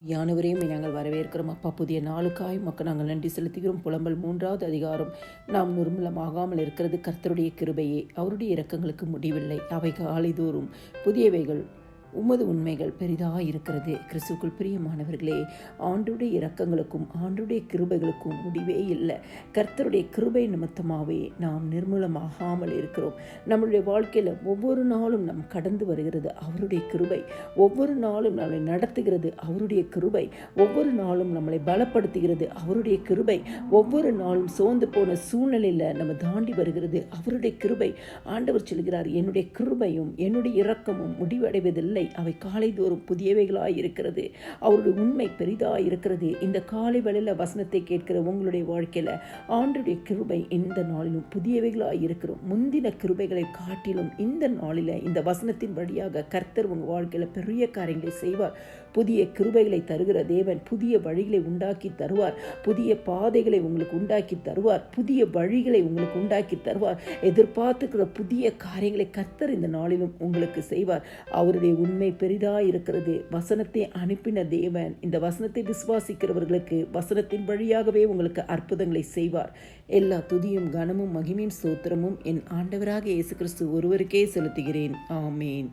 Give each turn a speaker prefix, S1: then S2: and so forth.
S1: யானவரையும் நாங்கள் வரவேற்கிறோம் அப்பா. புதிய நாளுக்காய் மக்கள் நாங்கள் நன்றி செலுத்துகிறோம். புலம்பல் 3வது அதிகாரம். நாம் நிர்மூலமாகாமல் இருக்கிறது கர்த்தருடைய கிருபையே, அவருடைய இரக்கங்களுக்கு முடிவில்லை. அவை காலைதோறும் புதியவைகள். உமது உண்மைகள் பெரிதாக இருக்கிறது. கிறிஸ்துக்குள் பிரியமானவர்களே, ஆண்டுடைய இரக்கங்களுக்கும் ஆண்டுடைய கிருபைகளுக்கும் முடிவே இல்லை. கர்த்தருடைய கிருபை நிமித்தமாகவே நாம் நிர்மூலமாகாமல் இருக்கிறோம். நம்மளுடைய வாழ்க்கையில் ஒவ்வொரு நாளும் நாம் கடந்து வருகிறது அவருடைய கிருபை. ஒவ்வொரு நாளும் நம்மளை நடத்துகிறது அவருடைய கிருபை. ஒவ்வொரு நாளும் நம்மளை பலப்படுத்துகிறது அவருடைய கிருபை. ஒவ்வொரு நாளும் சோர்ந்து போன சூழ்நிலையில் நம்ம தாண்டி வருகிறது அவருடைய கிருபை. ஆண்டவர் சொல்கிறார், என்னுடைய கிருபையும் என்னுடைய இரக்கமும் முடிவடைவதில்லை, அவை காலைதோறும் புதியவைகளாய் இருக்கிறது. அவருடைய உண்மை பெரிதாய் இருக்கிறது. இந்த காலை வேளையில வசனத்தை கேட்கிற உங்களுடைய வாழ்க்கையில ஆண்டுடைய கிருபை இந்த நாளிலும் புதியவைகளாய் இருக்கிறோம். முந்தின கிருபைகளை காட்டிலும் இந்த நாளில இந்த வசனத்தின் வழியாக கர்த்தர் உங்கள் வாழ்க்கையில பெரிய காரியங்களை செய்வார். புதிய கிருபைகளை தருகிற தேவன் புதிய வழிகளை உண்டாக்கி தருவார். புதிய பாதைகளை உங்களுக்கு உண்டாக்கி தருவார். புதிய வழிகளை உங்களுக்கு உண்டாக்கி தருவார். எதிர்பார்த்துக்கிற புதிய காரியங்களை கர்த்தர் இந்த நாளிலும் உங்களுக்கு செய்வார். அவருடைய உண்மை பெரிதாய் இருக்கிறது. வசனத்தை அனுப்பின தேவன் இந்த வசனத்தை விசுவாசிக்கிறவர்களுக்கு வசனத்தின் வழியாகவே உங்களுக்கு அற்புதங்களை செய்வார். எல்லா துதியும் கனமும் மகிமையும் ஸ்தோத்திரமும் என் ஆண்டவராக இயேசு கிறிஸ்து ஒருவருக்கே செலுத்துகிறேன். ஆமேன்.